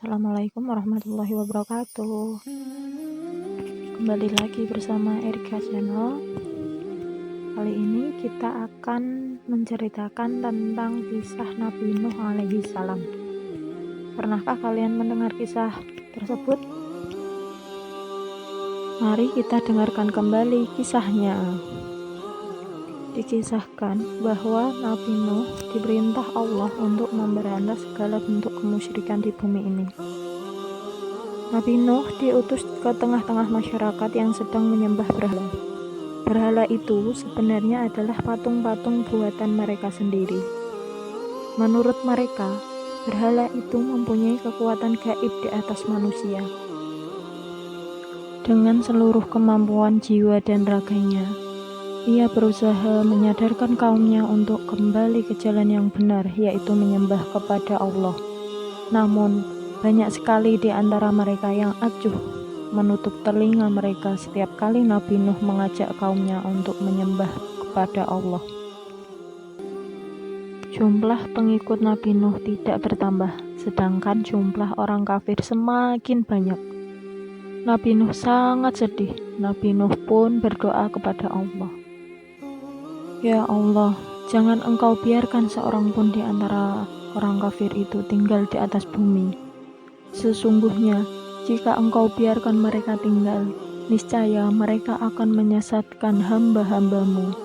Assalamualaikum warahmatullahi wabarakatuh. Kembali lagi bersama Erika Channel. Kali ini kita akan menceritakan tentang kisah Nabi Nuh alaihi salam. Pernahkah kalian mendengar kisah tersebut? Mari kita dengarkan kembali kisahnya. Dikisahkan bahwa Nabi Nuh diperintah Allah untuk memberantas segala bentuk kemusyrikan di bumi ini. Nabi Nuh diutus ke tengah-tengah masyarakat yang sedang menyembah berhala. Berhala itu sebenarnya adalah patung-patung buatan mereka sendiri. Menurut mereka, berhala itu mempunyai kekuatan gaib di atas manusia. Dengan seluruh kemampuan jiwa dan raganya, ia berusaha menyadarkan kaumnya untuk kembali ke jalan yang benar, yaitu menyembah kepada Allah. Namun, banyak sekali di antara mereka yang acuh menutup telinga mereka setiap kali Nabi Nuh mengajak kaumnya untuk menyembah kepada Allah. Jumlah pengikut Nabi Nuh tidak bertambah, sedangkan jumlah orang kafir semakin banyak. Nabi Nuh sangat sedih. Nabi Nuh pun berdoa kepada Allah. Ya Allah, jangan Engkau biarkan seorang pun di antara orang kafir itu tinggal di atas bumi. Sesungguhnya, jika Engkau biarkan mereka tinggal, niscaya mereka akan menyesatkan hamba-hambamu,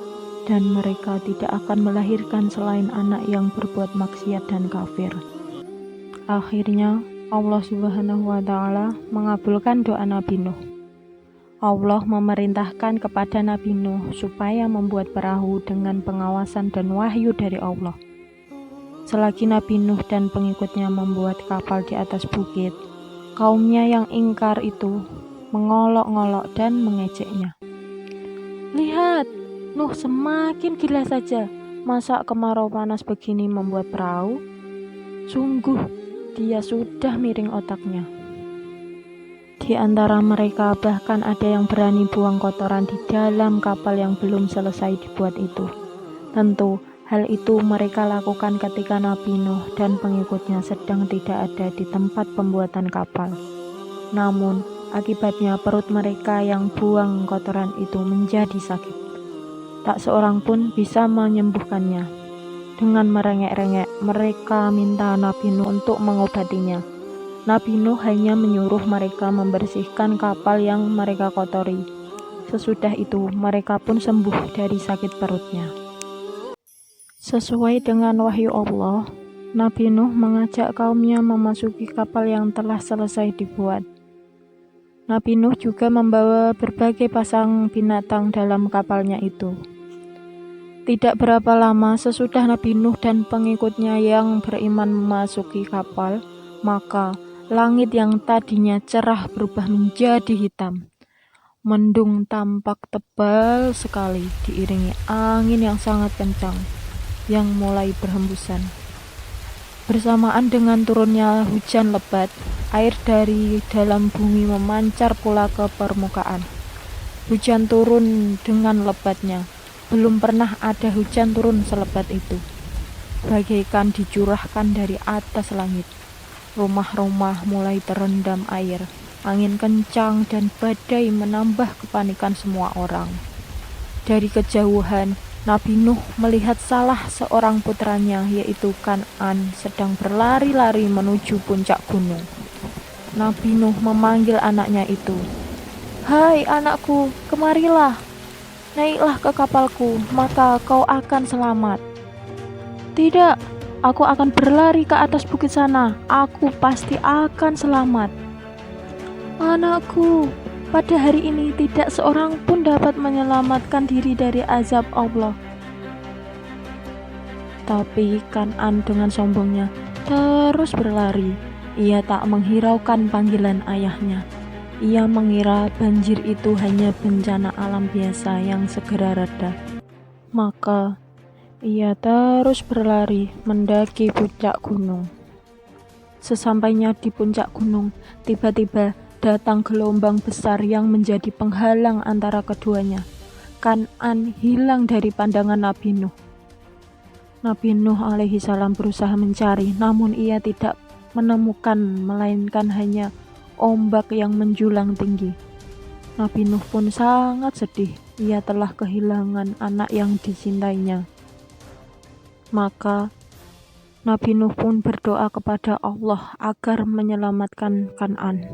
dan mereka tidak akan melahirkan selain anak yang berbuat maksiat dan kafir. Akhirnya, Allah Subhanahu wa Ta'ala mengabulkan doa Nabi Nuh. Allah memerintahkan kepada Nabi Nuh supaya membuat perahu dengan pengawasan dan wahyu dari Allah. Selagi Nabi Nuh dan pengikutnya membuat kapal di atas bukit, kaumnya yang ingkar itu mengolok-ngolok dan mengejeknya. Lihat, Nuh semakin gila saja. Masa kemarau panas begini membuat perahu? Sungguh, dia sudah miring otaknya. Di antara mereka bahkan ada yang berani buang kotoran di dalam kapal yang belum selesai dibuat itu. Tentu, hal itu mereka lakukan ketika Nabi Nuh dan pengikutnya sedang tidak ada di tempat pembuatan kapal. Namun, akibatnya perut mereka yang buang kotoran itu menjadi sakit. Tak seorang pun bisa menyembuhkannya. Dengan merengek-rengek, mereka minta Nabi Nuh untuk mengobatinya. Nabi Nuh hanya menyuruh mereka membersihkan kapal yang mereka kotori. Sesudah itu, mereka pun sembuh dari sakit perutnya. Sesuai dengan wahyu Allah, Nabi Nuh mengajak kaumnya memasuki kapal yang telah selesai dibuat. Nabi Nuh juga membawa berbagai pasang binatang dalam kapalnya itu. Tidak berapa lama sesudah Nabi Nuh dan pengikutnya yang beriman memasuki kapal, maka langit yang tadinya cerah berubah menjadi hitam. Mendung tampak tebal sekali, diiringi angin yang sangat kencang yang mulai berhembusan. Bersamaan dengan turunnya hujan lebat, air dari dalam bumi memancar pula ke permukaan. Hujan turun dengan lebatnya. Belum pernah ada hujan turun selebat itu. Bagaikan dicurahkan dari atas langit. Rumah-rumah mulai terendam air. Angin kencang dan badai menambah kepanikan semua orang. Dari kejauhan, Nabi Nuh melihat salah seorang putranya, yaitu Kan'an, sedang berlari-lari menuju puncak gunung. Nabi Nuh memanggil anaknya itu. Hai anakku, kemarilah. Naiklah ke kapalku, maka kau akan selamat. Tidak, aku akan berlari ke atas bukit sana. Aku pasti akan selamat. Anakku, pada hari ini tidak seorang pun dapat menyelamatkan diri dari azab Allah. Tapi Kan'an dengan sombongnya terus berlari. Ia tak menghiraukan panggilan ayahnya. Ia mengira banjir itu hanya bencana alam biasa yang segera reda. Maka ia terus berlari mendaki puncak gunung. Sesampainya di puncak gunung, tiba-tiba datang gelombang besar yang menjadi penghalang antara keduanya. Kan'an hilang dari pandangan Nabi Nuh. Nabi Nuh alaihi salam berusaha mencari, namun ia tidak menemukan, melainkan hanya ombak yang menjulang tinggi. Nabi Nuh pun sangat sedih. Ia telah kehilangan anak yang dicintainya. Maka Nabi Nuh pun berdoa kepada Allah agar menyelamatkan Kan'an.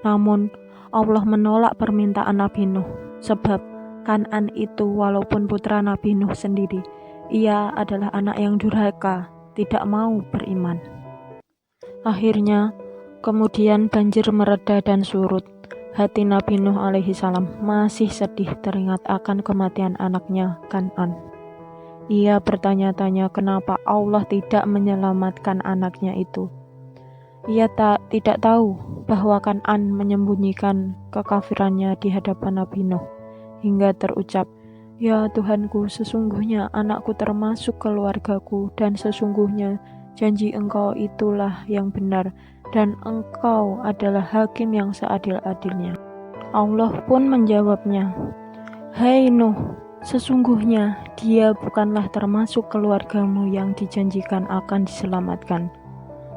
Namun Allah menolak permintaan Nabi Nuh, sebab Kan'an itu walaupun putra Nabi Nuh sendiri, ia adalah anak yang durhaka, tidak mau beriman. Akhirnya kemudian banjir mereda dan surut. Hati Nabi Nuh alaihi salam masih sedih teringat akan kematian anaknya Kan'an. Ia bertanya-tanya kenapa Allah tidak menyelamatkan anaknya itu. Ia tidak tahu bahwa Kan'an menyembunyikan kekafirannya di hadapan Nabi Nuh, hingga terucap, "Ya Tuhanku, sesungguhnya anakku termasuk keluargaku, dan sesungguhnya janji Engkau itulah yang benar, dan Engkau adalah hakim yang seadil-adilnya." Allah pun menjawabnya, "Hai Nuh, sesungguhnya dia bukanlah termasuk keluargamu yang dijanjikan akan diselamatkan.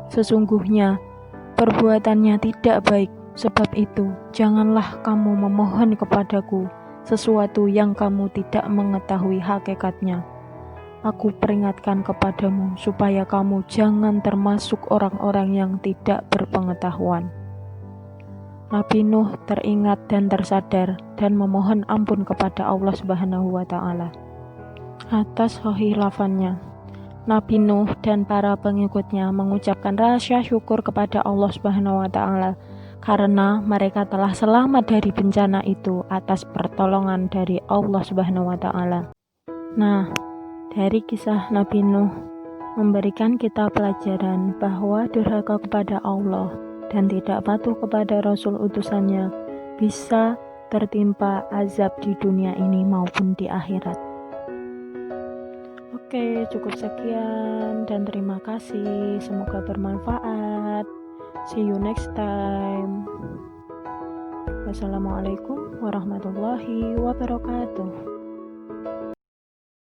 Sesungguhnya perbuatannya tidak baik, sebab itu janganlah kamu memohon kepadaku sesuatu yang kamu tidak mengetahui hakikatnya. Aku peringatkan kepadamu supaya kamu jangan termasuk orang-orang yang tidak berpengetahuan." Nabi Nuh teringat dan tersadar dan memohon ampun kepada Allah Subhanahu wa Ta'ala atas kehilafannya. Nabi Nuh dan para pengikutnya mengucapkan rasa syukur kepada Allah Subhanahu wa Ta'ala karena mereka telah selamat dari bencana itu atas pertolongan dari Allah Subhanahu wa Ta'ala. Nah, dari kisah Nabi Nuh memberikan kita pelajaran bahwa durhaka kepada Allah dan tidak patuh kepada Rasul utusannya bisa tertimpa azab di dunia ini maupun di akhirat. Oke, cukup sekian dan terima kasih. Semoga bermanfaat. See you next time. Wassalamualaikum warahmatullahi wabarakatuh.